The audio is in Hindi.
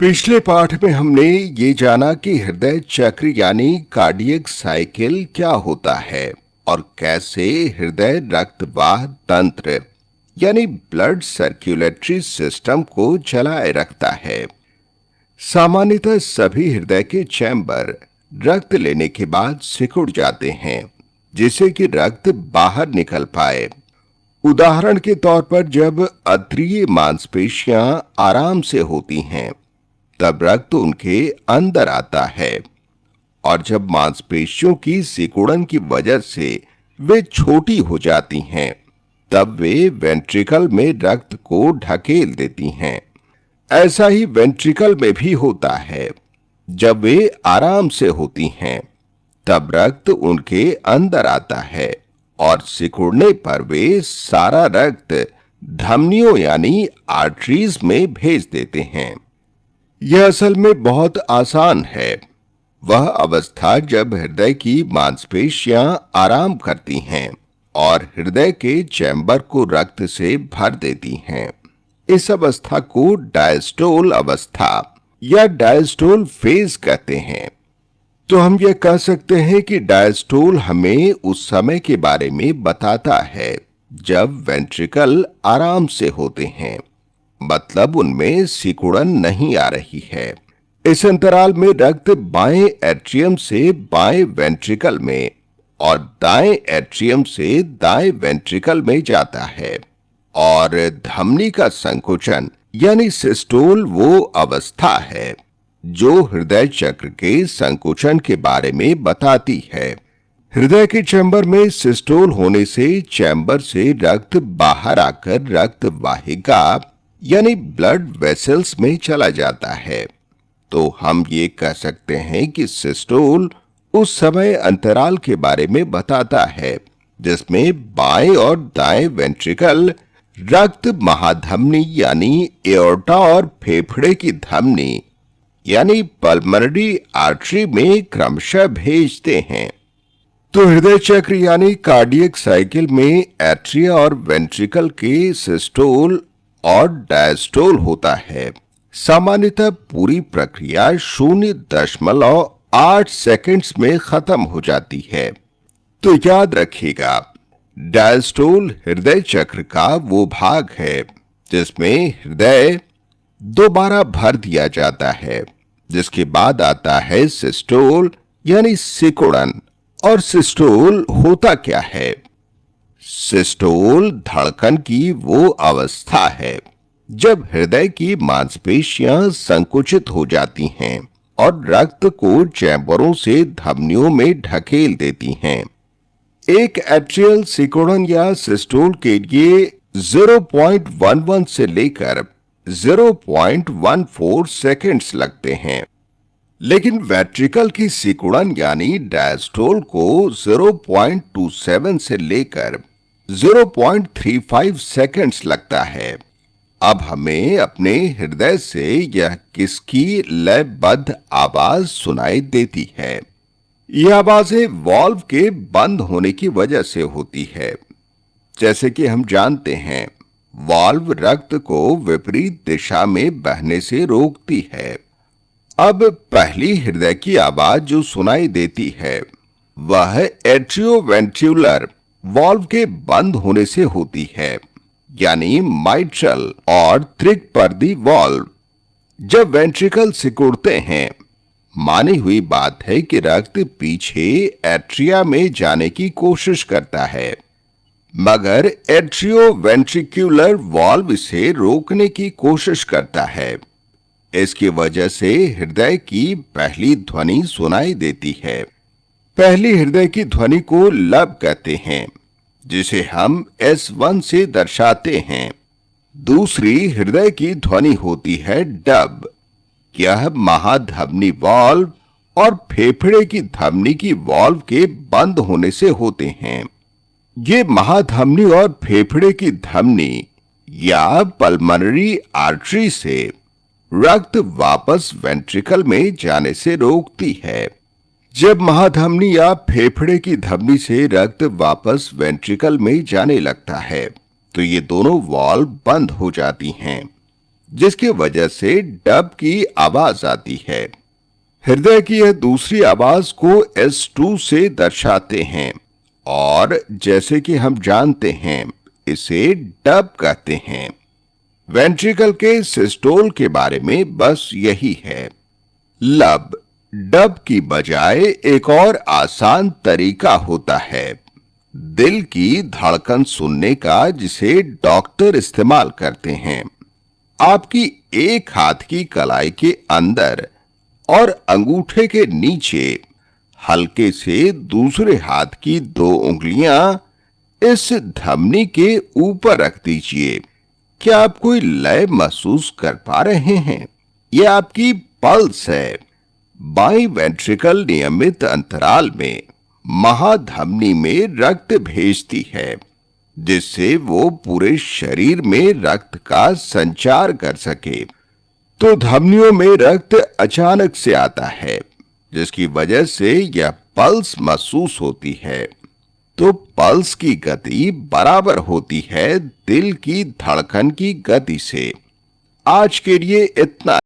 पिछले पाठ में हमने ये जाना कि हृदय चक्र यानी कार्डियक साइकिल क्या होता है और कैसे हृदय रक्तवाह तंत्र यानी ब्लड सर्कुलेटरी सिस्टम को चलाए रखता है। सामान्यतः सभी हृदय के चैम्बर रक्त लेने के बाद सिकुड़ जाते हैं जिससे कि रक्त बाहर निकल पाए। उदाहरण के तौर पर जब अतरीय मांसपेशियां आराम से होती हैं तब रक्त उनके अंदर आता है और जब मांसपेशियों की सिकुड़न की वजह से वे छोटी हो जाती हैं तब वे वेंट्रिकल में रक्त को ढकेल देती हैं। ऐसा ही वेंट्रिकल में भी होता है। जब वे आराम से होती हैं तब रक्त उनके अंदर आता है और सिकुड़ने पर वे सारा रक्त धमनियों यानी आर्टरीज में भेज देते हैं। यह असल में बहुत आसान है। वह अवस्था जब हृदय की मांसपेशियां आराम करती हैं और हृदय के चैम्बर को रक्त से भर देती हैं। इस अवस्था को डायस्टोल अवस्था या डायस्टोल फेज कहते हैं। तो हम यह कह सकते हैं कि डायस्टोल हमें उस समय के बारे में बताता है जब वेंट्रिकल आराम से होते हैं, मतलब उनमें सिकुड़न नहीं आ रही है। इस अंतराल में रक्त बाएं एट्रियम से बाएं वेंट्रिकल में और दाएं एट्रियम से दाएं वेंट्रिकल में जाता है और धमनी का संकुचन यानी सिस्टोल वो अवस्था है जो हृदय चक्र के संकुचन के बारे में बताती है। हृदय के चैम्बर में सिस्टोल होने से चैम्बर से रक्त बाहर आकर रक्त वाहिका यानी ब्लड वेसल्स में चला जाता है। तो हम ये कह सकते हैं कि सिस्टोल उस समय अंतराल के बारे में बताता है जिसमें बाएं और दाएं वेंट्रिकल रक्त महाधमनी यानी एओर्टा और फेफड़े की धमनी यानी पल्मोनरी आर्टरी में क्रमशः भेजते हैं। तो हृदय चक्र यानी कार्डियक साइकिल में एट्रिया और वेंट्रिकल के सिस्टोल और डायस्टोल होता है। सामान्यतः पूरी प्रक्रिया 0.8 सेकंड्स में खत्म हो जाती है। तो याद रखिएगा, डायस्टोल हृदय चक्र का वो भाग है जिसमें हृदय दोबारा भर दिया जाता है, जिसके बाद आता है सिस्टोल यानी सिकुड़न। और सिस्टोल होता क्या है? सिस्टोल धड़कन की वो अवस्था है जब हृदय की मांसपेशियां संकुचित हो जाती हैं और रक्त को चैम्बरों से धमनियों में ढकेल देती हैं। एक एट्रियल सिकुड़न या सिस्टोल के लिए 0.11 से लेकर 0.14 सेकंड्स लगते हैं, लेकिन वेंट्रिकल की सिकुड़न यानी डायस्टोल को 0.27 से लेकर 0.35 सेकंड्स लगता है। अब हमें अपने हृदय से यह किसकी लयबद्ध आवाज सुनाई देती है? यह आवाजें वाल्व के बंद होने की वजह से होती है। जैसे कि हम जानते हैं, वाल्व रक्त को विपरीत दिशा में बहने से रोकती है। अब पहली हृदय की आवाज जो सुनाई देती है वह एट्रियोवेंट्रिकुलर वाल्व के बंद होने से होती है, यानी माइट्रल और त्रिकपर्दी वाल्व। जब वेंट्रिकल सिकुड़ते हैं, मानी हुई बात है कि रक्त पीछे एट्रिया में जाने की कोशिश करता है, मगर एट्रियोवेंट्रिकुलर वाल्व इसे रोकने की कोशिश करता है। इसकी वजह से हृदय की पहली ध्वनि सुनाई देती है। पहली हृदय की ध्वनि को लब कहते हैं, जिसे हम S1 से दर्शाते हैं। दूसरी हृदय की ध्वनि होती है डब। यह महाधमनी वाल्व और फेफड़े की धमनी की वाल्व के बंद होने से होते हैं। ये महाधमनी और फेफड़े की धमनी या पल्मोनरी आर्टरी से रक्त वापस वेंट्रिकल में जाने से रोकती है। जब महाधमनी या फेफड़े की धमनी से रक्त वापस वेंट्रिकल में जाने लगता है तो ये दोनों वाल्व बंद हो जाती हैं, जिसकी वजह से डब की आवाज आती है। हृदय की यह दूसरी आवाज को S2 से दर्शाते हैं और जैसे कि हम जानते हैं इसे डब कहते हैं। वेंट्रिकल के सिस्टोल के बारे में बस यही है। लब डब की बजाय एक और आसान तरीका होता है दिल की धड़कन सुनने का, जिसे डॉक्टर इस्तेमाल करते हैं। आपकी एक हाथ की कलाई के अंदर और अंगूठे के नीचे हल्के से दूसरे हाथ की 2 उंगलियां इस धमनी के ऊपर रख दीजिए। क्या आप कोई लय महसूस कर पा रहे हैं? यह आपकी पल्स है। बाईं वेंट्रिकल नियमित अंतराल में महाधमनी में रक्त भेजती है, जिससे वो पूरे शरीर में रक्त का संचार कर सके। तो धमनियों में रक्त अचानक से आता है, जिसकी वजह से यह पल्स महसूस होती है। तो पल्स की गति बराबर होती है दिल की धड़कन की गति से। आज के लिए इतना